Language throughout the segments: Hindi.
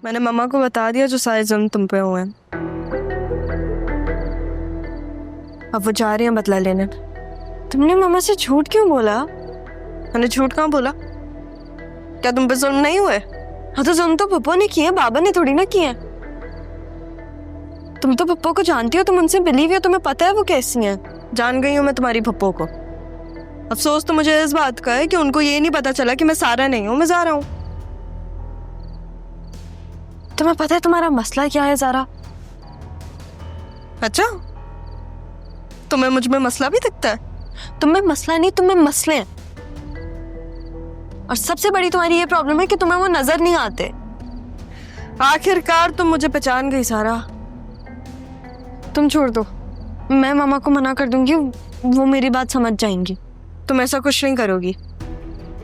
मैंने मम्मा को बता दिया जो सारे जुल्म तुम पे हुए हैं। अब वो जा रही हैं बदला लेने। तुमने मम्मा से झूठ क्यों बोला? मैंने झूठ कहाँ बोला? क्या तुम पे जुल्म नहीं हुए? हाँ तो जुल्म तो पप्पो ने किए, बाबा ने थोड़ी ना किए। तुम तो पप्पो को जानती हो, तुम उनसे मिली हुई हो, तुम्हें पता है वो कैसी हैं। जान गई हूँ मैं तुम्हारी पप्पो को। अफसोस तो मुझे इस बात का है कि उनको ये नहीं पता चला कि मैं सारा नहीं हूँ, मैं ज़ारा हूँ। तुम्हें पता है तुम्हारा मसला क्या है ज़ारा? अच्छा, तुम्हें मुझ में मसला भी दिखता है? तुम्हें मसला नहीं, तुम्हें मसले हैं। और सबसे बड़ी तुम्हारी ये प्रॉब्लम है कि तुम्हें वो नजर नहीं आते। आखिरकार तुम मुझे पहचान गई सारा। तुम छोड़ दो, मैं मामा को मना कर दूंगी, वो मेरी बात समझ जाएंगी। तुम ऐसा कुछ नहीं करोगी।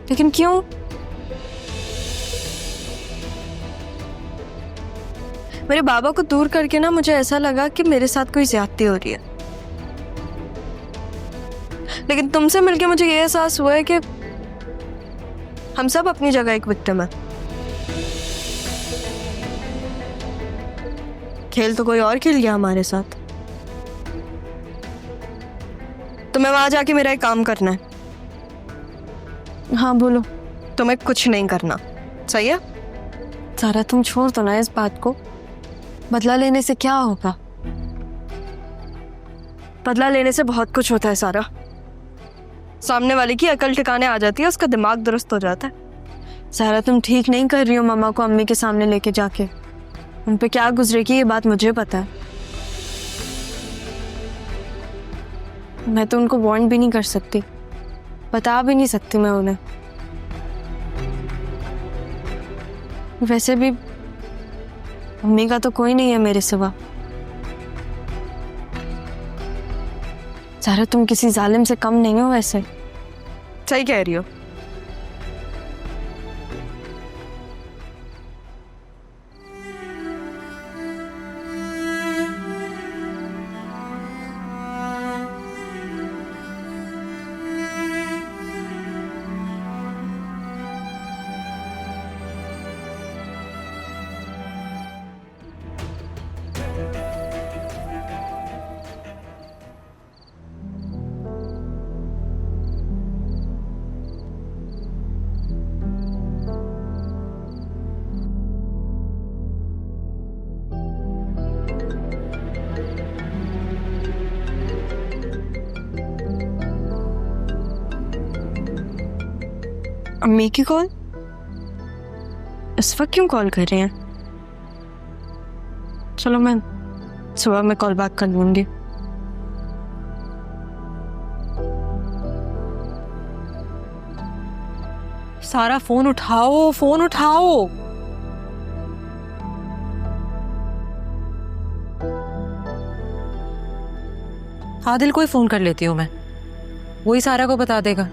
लेकिन क्यों? मेरे बाबा को दूर करके ना मुझे ऐसा लगा कि मेरे साथ कोई ज्यादती हो रही है, लेकिन तुमसे मिलके मुझे ये एहसास हुआ है कि हम सब अपनी जगह एक विक्टिम है। खेल तो कोई और खेल गया हमारे साथ। तुम्हें वहां जाके मेरा एक काम करना है। हाँ बोलो। तुम्हें कुछ नहीं करना, सही है? सारा तुम छोड़ दो ना इस बात को। बदला लेने से क्या होगा? बदला लेने से बहुत कुछ होता है सारा। सामने वाले की अकल ठिकाने आ जाती है, उसका दिमाग दुरुस्त हो जाता है। सारा तुम ठीक नहीं कर रही हो मामा को अम्मी के सामने लेके जाके। उन पे क्या गुजरेगी ये बात मुझे पता है। मैं तो उनको वार्न भी नहीं कर सकती, बता भी नहीं सकती मैं उन्हें। वैसे भी अम्मी का तो कोई नहीं है मेरे सिवा। सारा तुम किसी जालिम से कम नहीं हो वैसे। सही कह रही हो। अम्मी की कॉल? इस वक्त क्यों कॉल कर रहे हैं? चलो मैं सुबह में कॉल बैक कर लूंगी। सारा फोन उठाओ, फोन उठाओ। आदिल को ही फोन कर लेती हूँ मैं, वही सारा को बता देगा।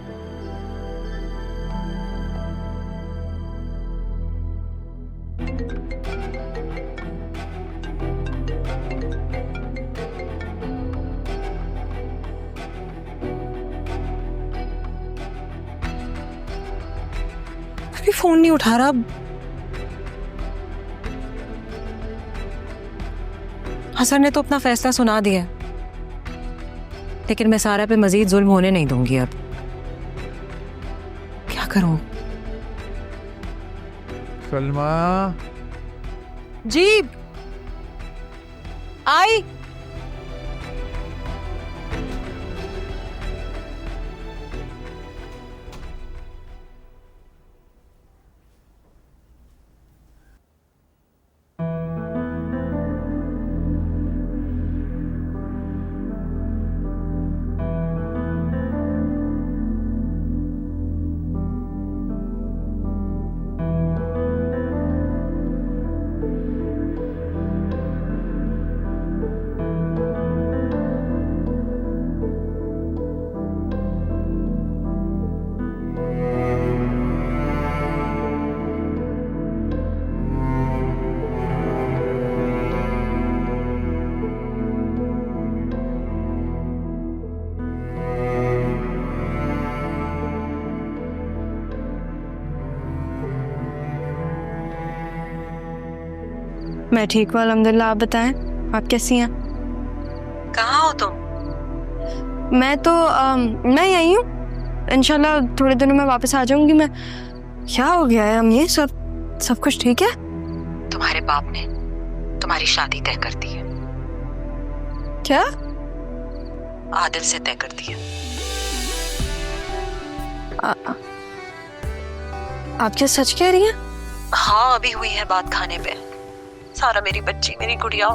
अभी फोन नहीं उठा रहा। हसन ने तो अपना फैसला सुना दिया, लेकिन मैं सारा पे मजीद जुल्म होने नहीं दूंगी। अब क्या करूं? सलमा, जी आई। मैं ठीक हूँ अल्हम्दुलिल्लाह। आप बताएं, आप कैसी हैं? कहाँ हो तुम? मैं यहीं हूँ। इंशाल्लाह थोड़े दिनों में वापस आ जाऊंगी मैं। क्या हो गया है अम्मी? सब कुछ ठीक है? तुम्हारे बाप ने तुम्हारी शादी तय कर दी है। क्या? आदिल से तय कर दी है। आप क्या सच कह रही हैं? हाँ, अभी हुई है बात खाने पे। सारा, मेरी बच्ची, मेरी गुड़िया,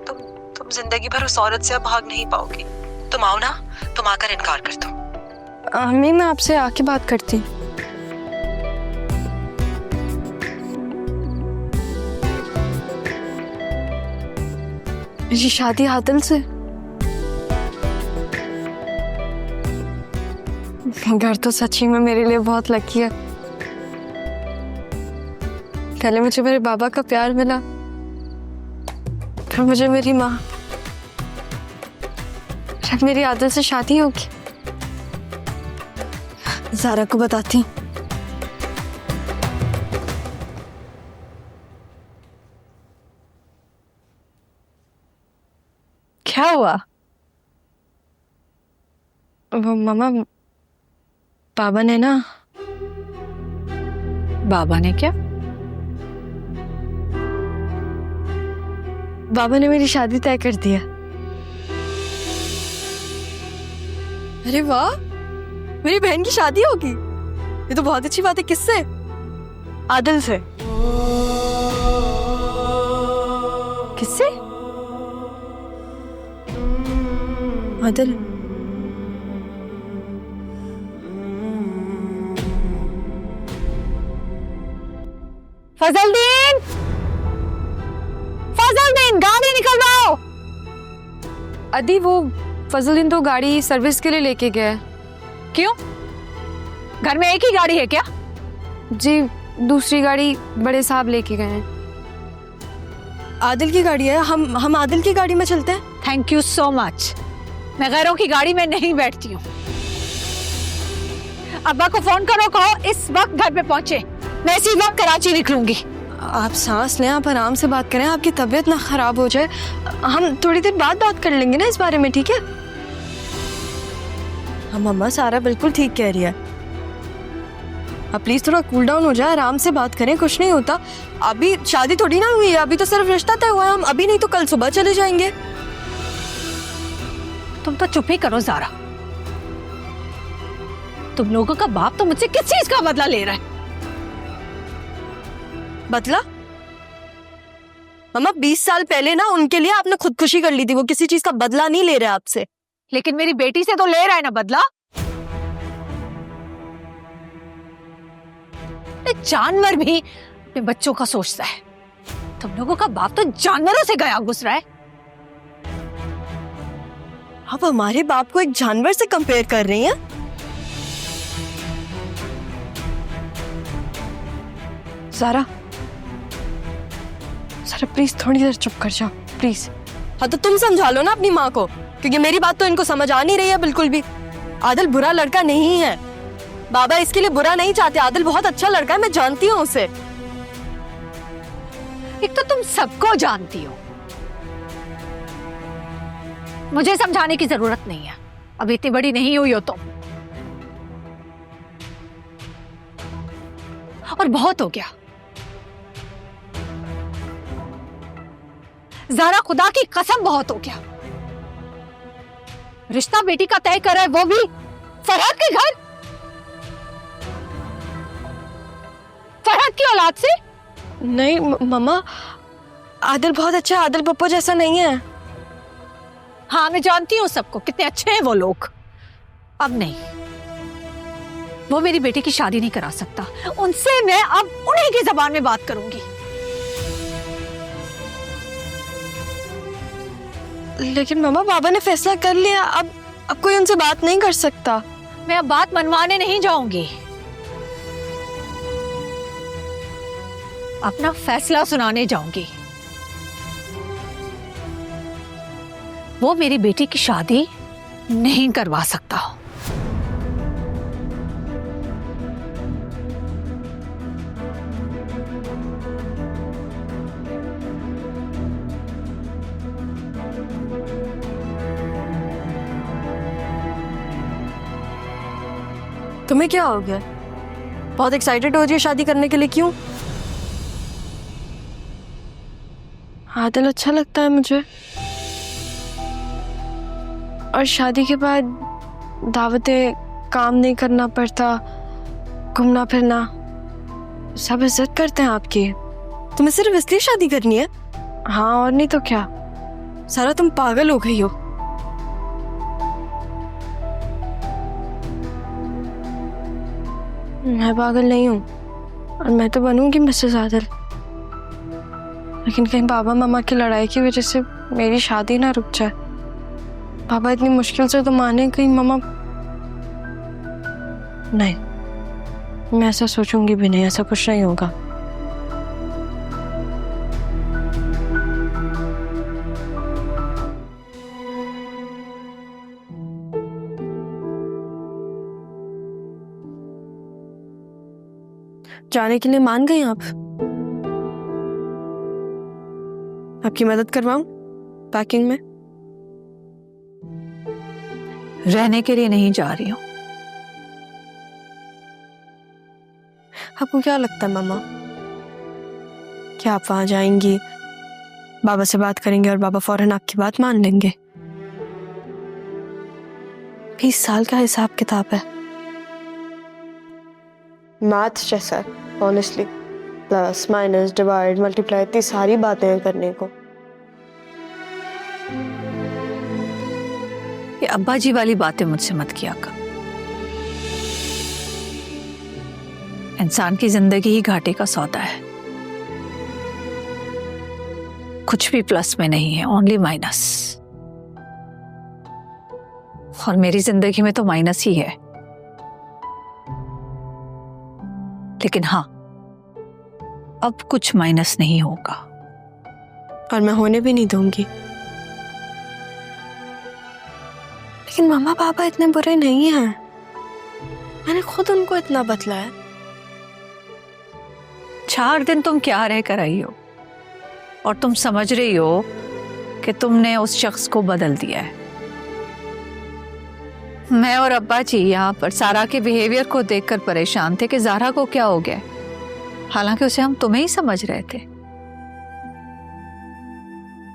तुम जिंदगी भर उस औरत से अब भाग नहीं पाओगी। तुम आओ ना, तुम आकर इनकार कर दो। अम्मी मैं आपसे आके बात करती हूँ। मेरी शादी आदिल से? घर तो सच्ची में मेरे लिए बहुत लकी है। पहले मुझे मेरे बाबा का प्यार मिला, फिर मुझे मेरी माँ, अब मेरी आदिल से शादी होगी। ज़ारा को बताती हूँ। क्या हुआ? वो मामा, बाबा ने ना। बाबा ने क्या? बाबा ने मेरी शादी तय कर दिया। अरे वाह, मेरी बहन की शादी होगी। ये तो बहुत अच्छी बात है। किससे? आदिल से। किससे? आदिल। फजलदीन, फजलदीन, गाड़ी निकलवाओ। अदी, वो फजलदीन तो गाड़ी सर्विस के लिए लेके गया है। क्यों? घर में एक ही गाड़ी है क्या? जी, दूसरी गाड़ी बड़े साहब लेके गए हैं। आदिल की गाड़ी है। हम आदिल की गाड़ी में चलते हैं। Thank you so much. मैं गैरों की गाड़ी में नहीं बैठती हूँ। अब्बा को फोन करो, कहो इस वक्त घर पे पहुंचे। मैं इसी वक्त कराची निकलूंगी। आप सांस लें, आप आराम से बात करें, आपकी तबीयत ना खराब हो जाए। हम थोड़ी देर बाद बात कर लेंगे ना इस बारे में, ठीक है? हम अम्मा, सारा बिल्कुल ठीक कह रही है। आप प्लीज थोड़ा कूल डाउन हो जाए, आराम से बात करें, कुछ नहीं होता। अभी शादी थोड़ी ना हुई है, अभी तो सिर्फ रिश्ता तय हुआ है। हम अभी नहीं तो कल सुबह चले जाएंगे। तुम तो चुप ही करो ज़ारा। तुम लोगों का बाप तो मुझसे किस चीज का बदला ले रहा है? बदला? मम्मा, 20 साल पहले ना उनके लिए आपने खुदकुशी कर ली थी। वो किसी चीज का बदला नहीं ले रहे आपसे। लेकिन मेरी बेटी से तो ले रहा है ना बदला। जानवर भी अपने बच्चों का सोचता है। तुम लोगों का बाप तो जानवरों से गया गुजरा है। आप हमारे बाप को एक जानवर से कंपेयर कर रही हैं? ज़ारा, प्लीज थोड़ी देर चुप कर जाओ, प्लीज। हाँ तो तुम समझा लो ना अपनी माँ को, क्योंकि मेरी बात तो इनको समझ आ नहीं रही है बिल्कुल भी। आदिल बुरा लड़का नहीं है। बाबा इसके लिए बुरा नहीं चाहते। आदिल बहुत अच्छा लड़का है, मैं जानती हूँ उसे। एक तो तुम सबको जानती हो, मुझे समझाने की जरूरत नहीं है। अब इतनी बड़ी नहीं हुई हो तुम। और बहुत हो गया ज़ारा, खुदा की कसम बहुत हो गया। रिश्ता बेटी का तय करा है, वो भी फरहद के घर, फरहद की औलाद से। नहीं मम्मा, आदिल बहुत अच्छा, आदिल पप्पू जैसा नहीं है। हाँ, मैं जानती हूँ सबको, कितने अच्छे हैं वो लोग। अब नहीं, वो मेरी बेटी की शादी नहीं करा सकता। उनसे मैं अब उन्हीं की जबान में बात करूंगी। लेकिन मम्मा, बाबा ने फैसला कर लिया, अब कोई उनसे बात नहीं कर सकता। मैं अब बात मनवाने नहीं जाऊंगी, अपना फैसला सुनाने जाऊंगी। वो मेरी बेटी की शादी नहीं करवा सकता। तुम्हें क्या हो गया? बहुत एक्साइटेड हो रही है शादी करने के लिए, क्यों? आदिल अच्छा लगता है मुझे, और शादी के बाद दावतें, काम नहीं करना पड़ता, घूमना फिरना, सब इज्जत करते हैं आपकी। तुम्हें सिर्फ इसलिए शादी करनी है? हाँ, और नहीं तो क्या। सारा तुम पागल हो गई हो। मैं पागल नहीं हूँ, और मैं तो बनूंगी मिसेस आदिल, लेकिन कहीं पापा मामा की लड़ाई की वजह से मेरी शादी ना रुक जाए। पापा इतनी मुश्किल से तो माने, कहीं मामा। नहीं, मैं ऐसा सोचूंगी भी नहीं, ऐसा कुछ नहीं होगा। जाने के लिए मान गई आप? आपकी मदद करवाऊं पैकिंग में? रहने के लिए नहीं जा रही हूँ। आपको क्या लगता है मामा, क्या आप वहां जाएंगी, बाबा से बात करेंगे और बाबा फौरन आपकी बात मान लेंगे? 20 साल का हिसाब किताब है। मैथ्स जैसा honestly, plus minus divide multiply, इतनी सारी बातें हैं करने को। ये अब्बा जी वाली बातें मुझसे मत किया कर। इंसान की जिंदगी ही घाटे का सौदा है, कुछ भी प्लस में नहीं है, ओनली माइनस। और मेरी जिंदगी में तो माइनस ही है। लेकिन हाँ, अब कुछ माइनस नहीं होगा, और मैं होने भी नहीं दूंगी। लेकिन मामा पापा इतने बुरे नहीं हैं, मैंने खुद उनको इतना बतलाया। 4 दिन तुम क्या रह कर आई हो, और तुम समझ रही हो कि तुमने उस शख्स को बदल दिया है। मैं और अब्बा जी यहाँ पर सारा के बिहेवियर को देखकर परेशान थे कि ज़ारा को क्या हो गया, हालांकि उसे हम तुम्हें ही समझ रहे थे।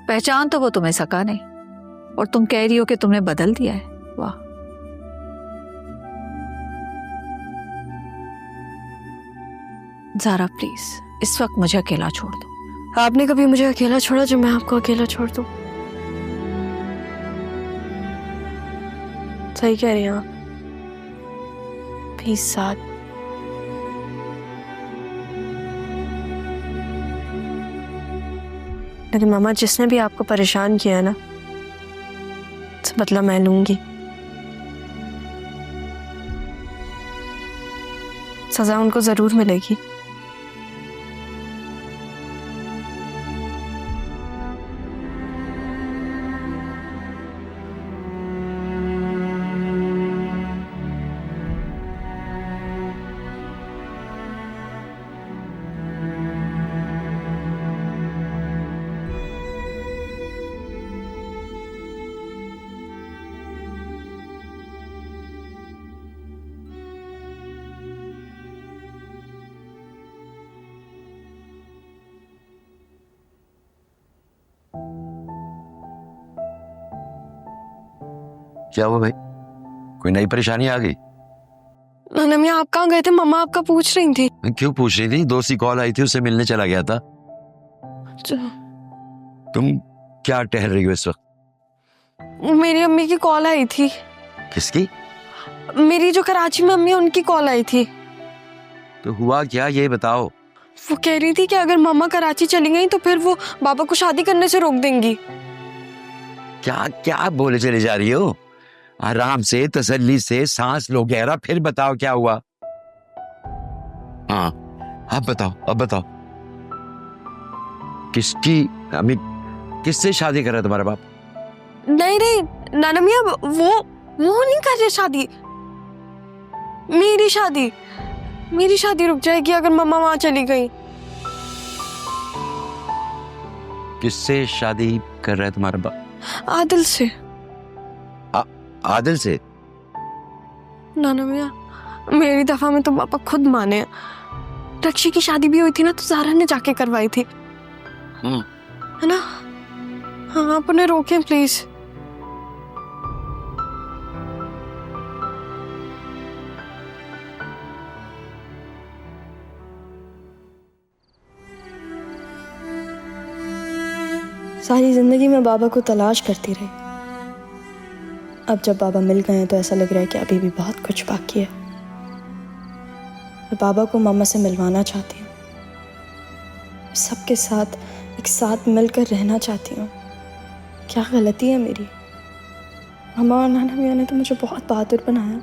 पहचान तो वो तुम्हें सका नहीं, और तुम कह रही हो कि तुमने बदल दिया है। वाह। ज़ारा प्लीज इस वक्त मुझे अकेला छोड़ दो। आपने कभी मुझे अकेला छोड़ा जो मैं आपको अकेला छोड़ दूं? सही कह रही हैं आप। 20 साल। लेकिन मामा, जिसने भी आपको परेशान किया है ना, उससे बदला मैं लूंगी। सजा उनको जरूर मिलेगी। क्या हुआ भाई, कोई नई परेशानी आ गई? नमिया, आप कहाँ गए थे? मम्मा आपका पूछ रही थी। क्यों पूछ रही थी? दोस्त की कॉल आई थी, उससे मिलने चला गया था। तुम क्या टहल रही हो इस वक्त? मेरी अम्मी की कॉल आई थी। किसकी? मेरी जो कराची में अम्मी है, उनकी कॉल आई थी। तो हुआ क्या, ये बताओ। वो कह रही थी कि अगर मम्मा कराची चली गई तो फिर वो बाबा को शादी करने से रोक देंगी। क्या क्या बोले चले जा रही हो? आराम से, तसल्ली से सांस लो गहरा, फिर बताओ क्या हुआ। हाँ, अब बताओ, अब बताओ। किसकी अम्मी, किससे शादी कर रहा है तुम्हारा बाप? नहीं नहीं नाना मियाँ, वो नहीं कर रहे शादी। मेरी शादी रुक जाएगी अगर मम्मा वहां चली गई। किससे शादी कर रहा है तुम्हारा बाप? आदिल से। आदिल से? नाना मियाँ, मेरी दफा में तो पापा खुद माने हैं। रक्षी की शादी भी हुई थी ना तो ज़ारा ने जाके करवाई थी, है ना? हाँ, आप उन्हें रोकें प्लीज। सारी जिंदगी में बाबा को तलाश करती रही। अब जब बाबा मिल गए हैं तो ऐसा लग रहा है कि अभी भी बहुत कुछ बाकी है। मैं बाबा को मामा से मिलवाना चाहती हूँ, सबके साथ एक साथ मिलकर रहना चाहती हूँ। क्या गलती है मेरी? मामा और नाना मियाँ ने तो मुझे बहुत बहादुर बनाया,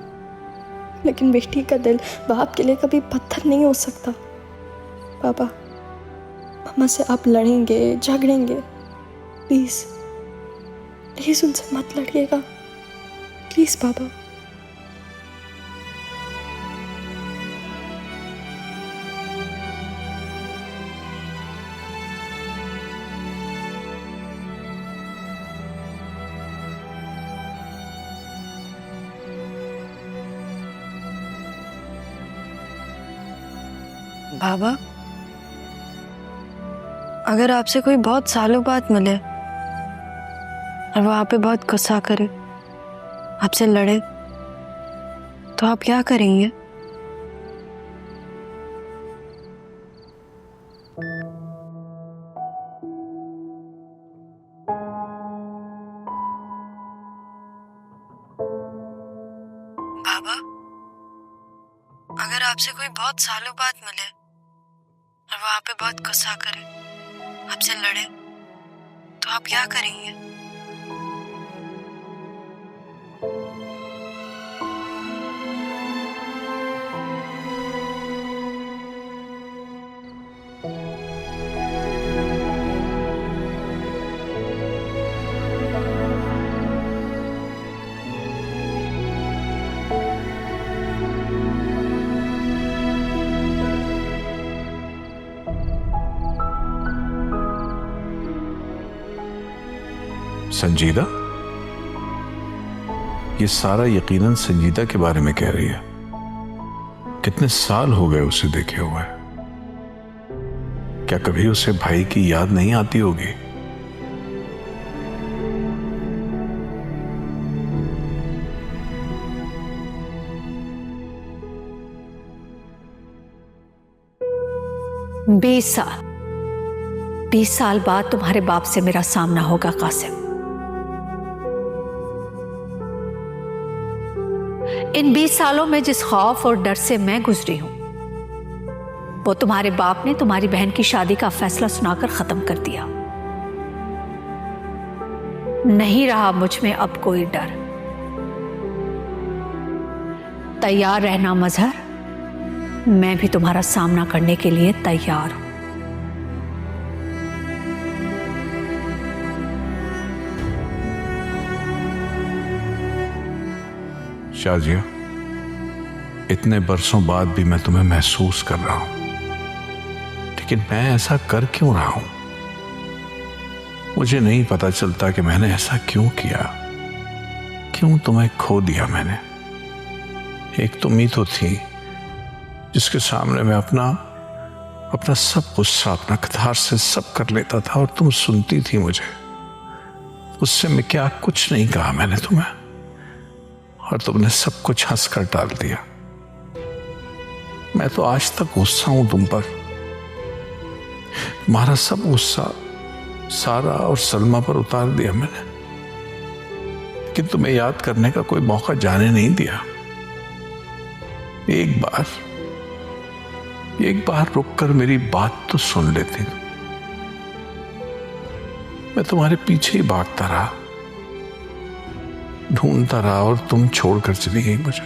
लेकिन बेटी का दिल बाप के लिए कभी पत्थर नहीं हो सकता। पापा, मामा से आप लड़ेंगे, झगड़ेंगे, प्लीज प्लीज उनसे मत लड़िएगा, प्लीज पापा। बाबा, अगर आपसे कोई बहुत सालों बाद मिले और वो आप पे बहुत गुस्सा करे, आपसे लड़े, तो आप क्या करेंगे? बाबा, अगर आपसे कोई बहुत सालों बाद मिले और वो आप पे बहुत गुस्सा करे, आपसे लड़े, तो आप क्या करेंगे? संजीदा? ये सारा यकीनन संजीदा के बारे में कह रही है। कितने साल हो गए उसे देखे हुए। क्या कभी उसे भाई की याद नहीं आती होगी? बीस साल बाद तुम्हारे बाप से मेरा सामना होगा कासिम। इन 20 सालों में जिस खौफ और डर से मैं गुजरी हूं, वो तुम्हारे बाप ने तुम्हारी बहन की शादी का फैसला सुनाकर खत्म कर दिया। नहीं रहा मुझ में अब कोई डर। तैयार रहना मजहर, मैं भी तुम्हारा सामना करने के लिए तैयार हूं। शाजिया, इतने बरसों बाद भी मैं तुम्हें महसूस कर रहा हूं, लेकिन मैं ऐसा कर क्यों रहा हूं? मुझे नहीं पता चलता कि मैंने ऐसा क्यों किया, क्यों तुम्हें खो दिया मैंने। एक तुम ही तो थी जिसके सामने मैं अपना सब गुस्सा, अपना कतार से सब कर लेता था और तुम सुनती थी मुझे। उससे मैं क्या कुछ नहीं कहा मैंने तुम्हें, और तुमने सब कुछ हंस कर टाल दिया। मैं तो आज तक गुस्सा हूं तुम पर। तुम्हारा सब गुस्सा सारा और सलमा पर उतार दिया मैंने, लेकिन तुम्हें याद करने का कोई मौका जाने नहीं दिया। एक बार रुककर मेरी बात तो सुन लेती। मैं तुम्हारे पीछे ही भागता रहा, ढूंढता रहा, और तुम छोड़कर चली गई मुझे,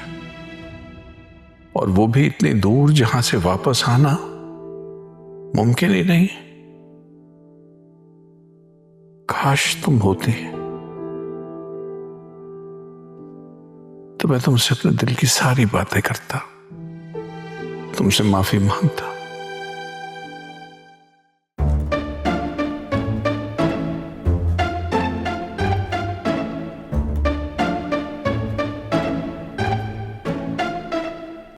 और वो भी इतनी दूर जहां से वापस आना मुमकिन ही नहीं। काश तुम होती तो मैं तुमसे अपने दिल की सारी बातें करता, तुमसे माफी मांगता,